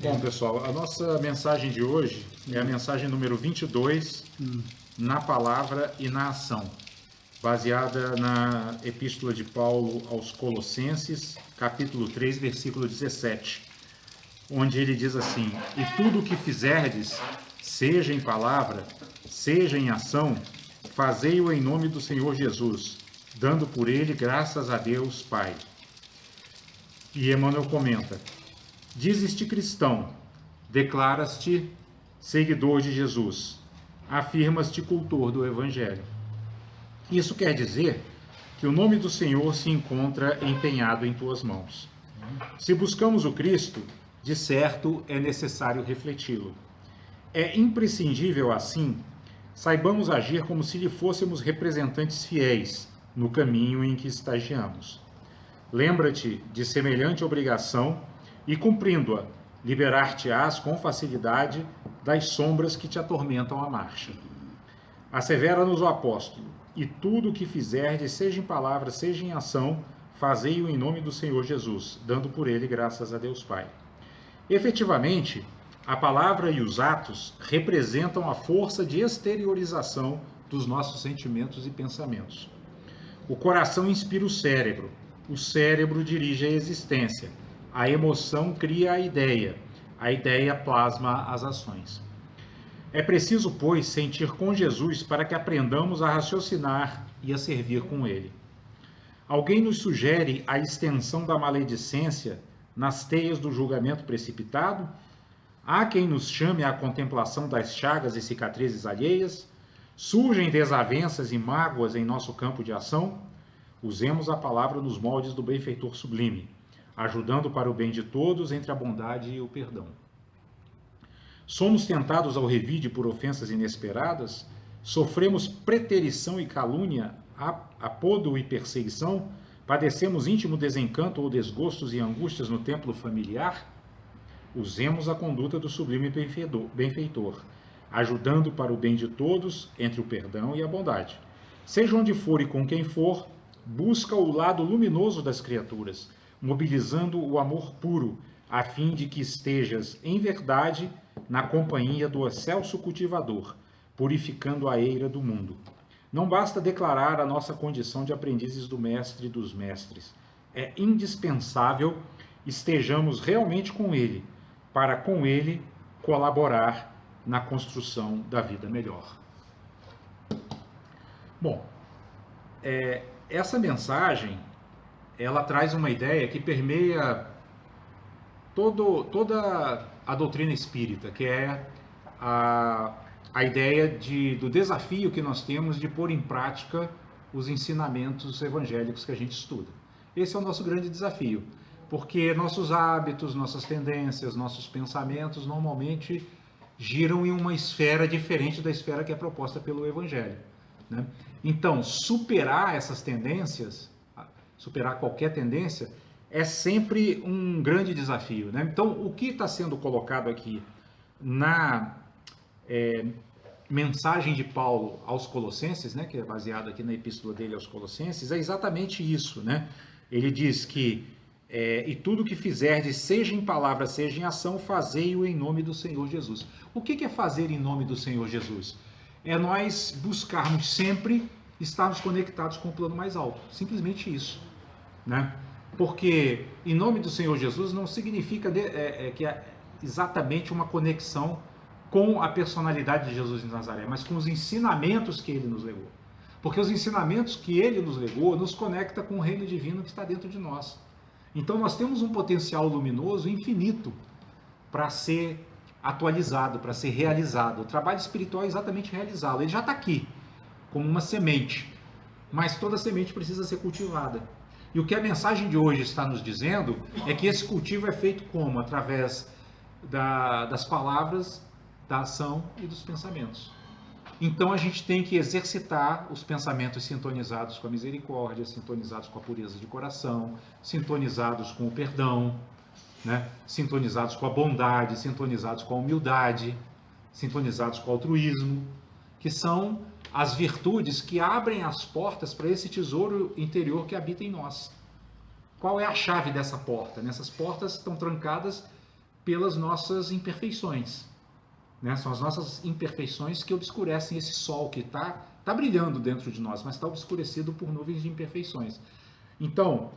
Bom, pessoal, a nossa mensagem de hoje é a mensagem número 22, na palavra e na ação, baseada na Epístola de Paulo aos Colossenses, capítulo 3, versículo 17, onde ele diz assim: "E tudo o que fizerdes, seja em palavra, seja em ação, fazei-o em nome do Senhor Jesus, dando por ele graças a Deus Pai." E Emmanuel comenta: "Dizes-te cristão, declaras-te seguidor de Jesus, afirmas-te cultor do Evangelho." Isso quer dizer que o nome do Senhor se encontra empenhado em tuas mãos. Se buscamos o Cristo, de certo é necessário refleti-lo. É imprescindível, assim, saibamos agir como se lhe fôssemos representantes fiéis no caminho em que estagiamos. Lembra-te de semelhante obrigação e, cumprindo-a, liberar-te-ás com facilidade das sombras que te atormentam a marcha. Assevera-nos o apóstolo: "E tudo o que fizerdes, seja em palavra, seja em ação, fazei-o em nome do Senhor Jesus, dando por ele graças a Deus Pai." Efetivamente, a palavra e os atos representam a força de exteriorização dos nossos sentimentos e pensamentos. O coração inspira o cérebro dirige a existência, a emoção cria a ideia plasma as ações. É preciso, pois, sentir com Jesus para que aprendamos a raciocinar e a servir com ele. Alguém nos sugere a extensão da maledicência nas teias do julgamento precipitado? Há quem nos chame à contemplação das chagas e cicatrizes alheias? Surgem desavenças e mágoas em nosso campo de ação? Usemos a palavra nos moldes do benfeitor sublime, ajudando para o bem de todos entre a bondade e o perdão. Somos tentados ao revide por ofensas inesperadas? Sofremos preterição e calúnia, apodo e perseguição? Padecemos íntimo desencanto ou desgostos e angústias no templo familiar? Usemos a conduta do sublime benfeitor, ajudando para o bem de todos entre o perdão e a bondade. Seja onde for e com quem for, busca o lado luminoso das criaturas, mobilizando o amor puro, a fim de que estejas, em verdade, na companhia do excelso cultivador, purificando a eira do mundo. Não basta declarar a nossa condição de aprendizes do Mestre e dos Mestres. É indispensável estejamos realmente com ele, para com ele colaborar na construção da vida melhor. Bom, essa mensagem, ela traz uma ideia que permeia toda a doutrina espírita, que é a ideia do desafio que nós temos de pôr em prática os ensinamentos evangélicos que a gente estuda. Esse é o nosso grande desafio, porque nossos hábitos, nossas tendências, nossos pensamentos normalmente giram em uma esfera diferente da esfera que é proposta pelo Evangelho, né? Então, superar essas tendências, superar qualquer tendência, é sempre um grande desafio, né? Então, o que está sendo colocado aqui na mensagem de Paulo aos Colossenses, né, que é baseado aqui na epístola dele aos Colossenses, é exatamente isso, né? Ele diz que "E tudo que fizerdes, seja em palavra, seja em ação, fazei-o em nome do Senhor Jesus." O que é fazer em nome do Senhor Jesus? É nós buscarmos sempre estarmos conectados com o plano mais alto. Simplesmente isso, né? Porque em nome do Senhor Jesus não significa que é exatamente uma conexão com a personalidade de Jesus de Nazaré, mas com os ensinamentos que ele nos legou. Porque os ensinamentos que ele nos legou nos conecta com o reino divino que está dentro de nós. Então nós temos um potencial luminoso infinito para ser atualizado, para ser realizado. O trabalho espiritual é exatamente realizá-lo. Ele já está aqui, como uma semente, mas toda semente precisa ser cultivada. E o que a mensagem de hoje está nos dizendo é que esse cultivo é feito como? Através das palavras, da ação e dos pensamentos. Então a gente tem que exercitar os pensamentos sintonizados com a misericórdia, sintonizados com a pureza de coração, sintonizados com o perdão, né? Sintonizados com a bondade, sintonizados com a humildade, sintonizados com o altruísmo, que são as virtudes que abrem as portas para esse tesouro interior que habita em nós. Qual é a chave dessa porta? Essas portas estão trancadas pelas nossas imperfeições. Né? São as nossas imperfeições que obscurecem esse sol que está brilhando dentro de nós, mas está obscurecido por nuvens de imperfeições. Então,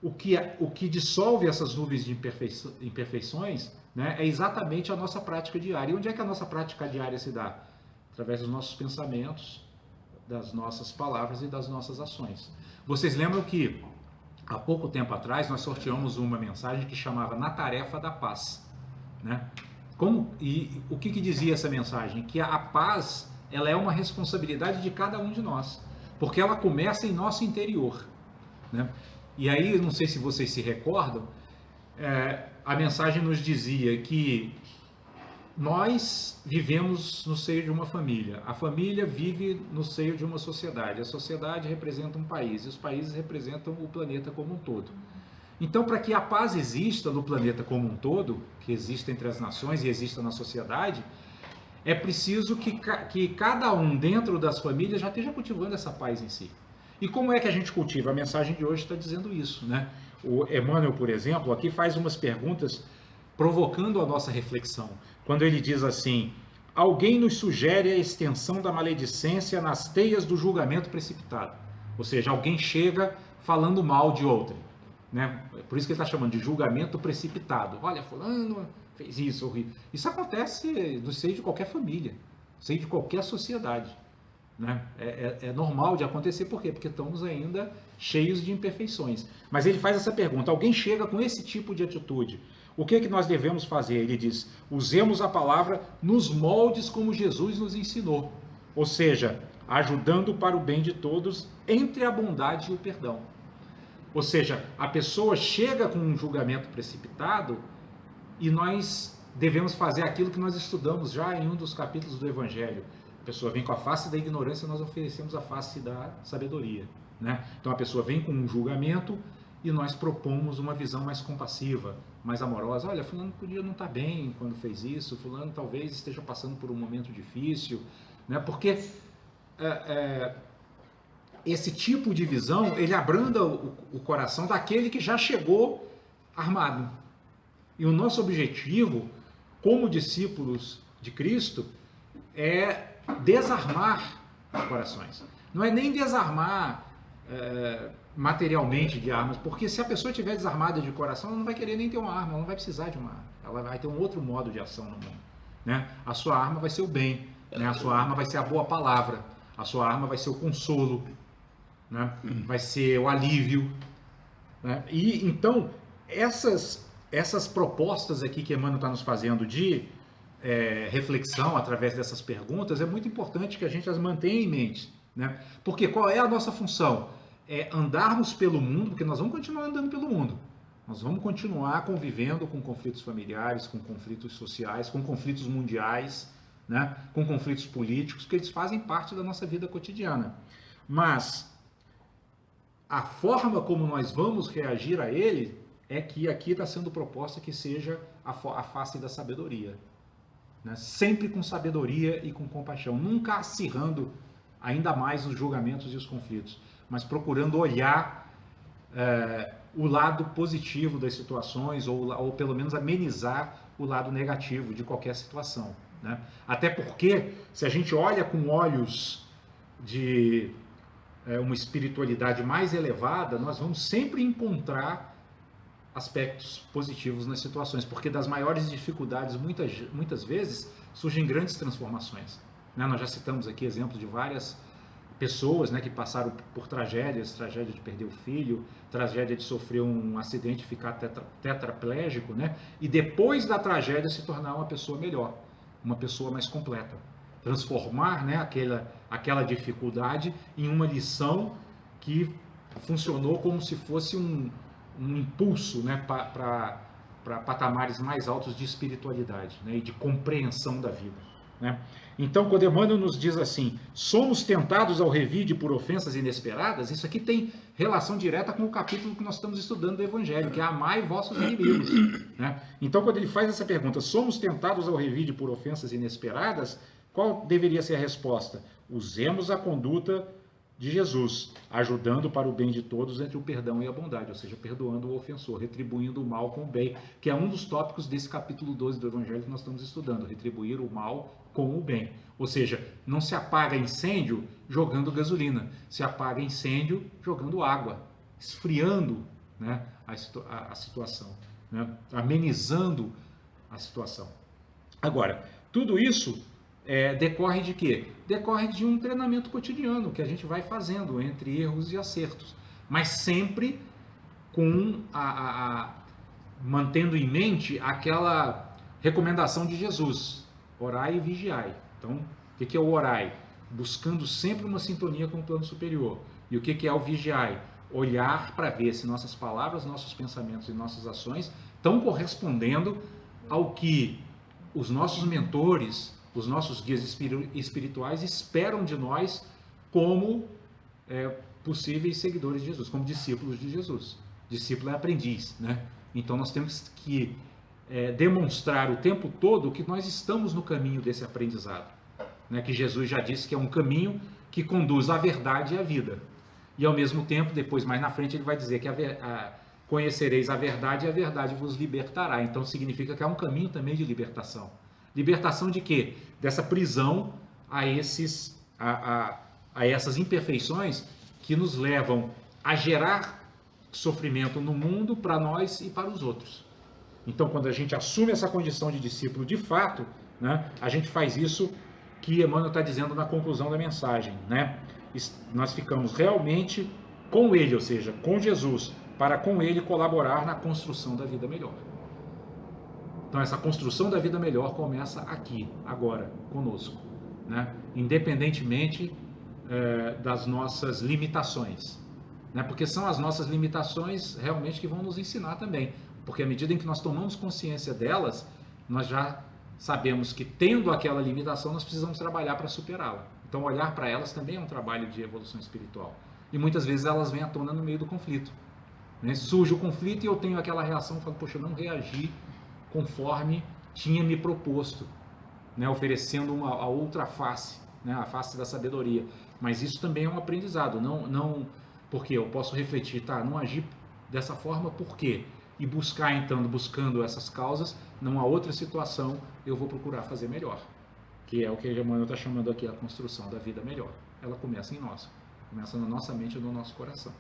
o que dissolve essas nuvens de imperfeições, né, é exatamente a nossa prática diária. E onde é que a nossa prática diária se dá? Através dos nossos pensamentos, das nossas palavras e das nossas ações. Vocês lembram que há pouco tempo atrás nós sorteamos uma mensagem que chamava Na Tarefa da Paz, né? E o que dizia essa mensagem? Que a paz, ela é uma responsabilidade de cada um de nós, porque ela começa em nosso interior, né? E aí, não sei se vocês se recordam, a mensagem nos dizia que nós vivemos no seio de uma família, a família vive no seio de uma sociedade, a sociedade representa um país, e os países representam o planeta como um todo. Então, para que a paz exista no planeta como um todo, que exista entre as nações e exista na sociedade, é preciso que cada um dentro das famílias já esteja cultivando essa paz em si. E como é que a gente cultiva? A mensagem de hoje está dizendo isso, né? O Emmanuel, por exemplo, aqui faz umas perguntas provocando a nossa reflexão. Quando ele diz assim: alguém nos sugere a extensão da maledicência nas teias do julgamento precipitado. Ou seja, alguém chega falando mal de outrem, né? Por isso que ele está chamando de julgamento precipitado. Olha, fulano fez isso, horrível. Isso acontece no seio de qualquer família, no seio de qualquer sociedade, né? É normal de acontecer, por quê? Porque estamos ainda cheios de imperfeições. Mas ele faz essa pergunta: alguém chega com esse tipo de atitude, o que nós devemos fazer? Ele diz: usemos a palavra nos moldes como Jesus nos ensinou, ou seja, ajudando para o bem de todos entre a bondade e o perdão. Ou seja, a pessoa chega com um julgamento precipitado e nós devemos fazer aquilo que nós estudamos já em um dos capítulos do Evangelho. A pessoa vem com a face da ignorância, nós oferecemos a face da sabedoria, né? Então a pessoa vem com um julgamento e nós propomos uma visão mais compassiva, mais amorosa. Olha, fulano podia não estar bem quando fez isso, fulano talvez esteja passando por um momento difícil, né? Porque esse tipo de visão, ele abranda o coração daquele que já chegou armado. E o nosso objetivo, como discípulos de Cristo, é desarmar os corações. Não é nem desarmar materialmente de armas, porque se a pessoa estiver desarmada de coração, ela não vai querer nem ter uma arma, ela não vai precisar de uma arma. Ela vai ter um outro modo de ação no mundo, né? A sua arma vai ser o bem, né? A sua arma vai ser a boa palavra, a sua arma vai ser o consolo, né? Vai ser o alívio, né? E então essas propostas aqui que Emmanuel está nos fazendo de reflexão através dessas perguntas, é muito importante que a gente as mantenha em mente, né? Porque qual é a nossa função? É andarmos pelo mundo, porque nós vamos continuar andando pelo mundo. Nós vamos continuar convivendo com conflitos familiares, com conflitos sociais, com conflitos mundiais, né? Com conflitos políticos, que eles fazem parte da nossa vida cotidiana. Mas a forma como nós vamos reagir a ele é que aqui está sendo proposta que seja a face da sabedoria, né? Sempre com sabedoria e com compaixão, nunca acirrando ainda mais os julgamentos e os conflitos, mas procurando olhar o lado positivo das situações, ou pelo menos amenizar o lado negativo de qualquer situação, né? Até porque, se a gente olha com olhos de uma espiritualidade mais elevada, nós vamos sempre encontrar aspectos positivos nas situações, porque das maiores dificuldades, muitas vezes, surgem grandes transformações, né? Nós já citamos aqui exemplos de várias pessoas, né, que passaram por tragédias, tragédia de perder o filho, tragédia de sofrer um acidente e ficar tetraplégico, né, e depois da tragédia se tornar uma pessoa melhor, uma pessoa mais completa. Transformar, né, aquela dificuldade em uma lição que funcionou como se fosse um impulso, né, para patamares mais altos de espiritualidade, né, e de compreensão da vida, né? Então, quando Emmanuel nos diz assim: somos tentados ao revide por ofensas inesperadas, isso aqui tem relação direta com o capítulo que nós estamos estudando do Evangelho, que é amai vossos inimigos, né? Então, quando ele faz essa pergunta, somos tentados ao revide por ofensas inesperadas, qual deveria ser a resposta? Usemos a conduta de Jesus, ajudando para o bem de todos entre o perdão e a bondade, ou seja, perdoando o ofensor, retribuindo o mal com o bem, que é um dos tópicos desse capítulo 12 do Evangelho que nós estamos estudando, retribuir o mal com o bem. Ou seja, não se apaga incêndio jogando gasolina, se apaga incêndio jogando água, esfriando, né, a situação, né, amenizando a situação. Agora, tudo isso decorre de quê? Decorre de um treinamento cotidiano que a gente vai fazendo entre erros e acertos, mas sempre com mantendo em mente aquela recomendação de Jesus: orai e vigiai. Então, o que é o orai? Buscando sempre uma sintonia com o plano superior. E o que é o vigiai? Olhar para ver se nossas palavras, nossos pensamentos e nossas ações estão correspondendo ao que os nossos mentores, os nossos guias espirituais esperam de nós como possíveis seguidores de Jesus, como discípulos de Jesus. Discípulo é aprendiz, né? Então nós temos que demonstrar o tempo todo que nós estamos no caminho desse aprendizado, né? Que Jesus já disse que é um caminho que conduz à verdade e à vida. E ao mesmo tempo, depois mais na frente, ele vai dizer que conhecereis a verdade e a verdade vos libertará. Então significa que há um caminho também de libertação. Libertação de quê? Dessa prisão a essas imperfeições que nos levam a gerar sofrimento no mundo para nós e para os outros. Então, quando a gente assume essa condição de discípulo de fato, né, a gente faz isso que Emmanuel está dizendo na conclusão da mensagem, né? Nós ficamos realmente com Ele, ou seja, com Jesus, para com Ele colaborar na construção da vida melhor. Então, essa construção da vida melhor começa aqui, agora, conosco, né? Independentemente das nossas limitações, né? Porque são as nossas limitações realmente que vão nos ensinar também, porque à medida em que nós tomamos consciência delas, nós já sabemos que, tendo aquela limitação, nós precisamos trabalhar para superá-la. Então, olhar para elas também é um trabalho de evolução espiritual. E muitas vezes elas vêm à tona no meio do conflito, né? Surge o conflito e eu tenho aquela reação, falo, poxa, eu não reagi conforme tinha me proposto, né? Oferecendo a outra face, né? A face da sabedoria. Mas isso também é um aprendizado, não porque eu posso refletir, tá, não agi dessa forma, por quê? E buscar, então, buscando essas causas, numa outra situação, eu vou procurar fazer melhor. Que é o que a Emmanuel está chamando aqui a construção da vida melhor. Ela começa em nós, começa na nossa mente e no nosso coração.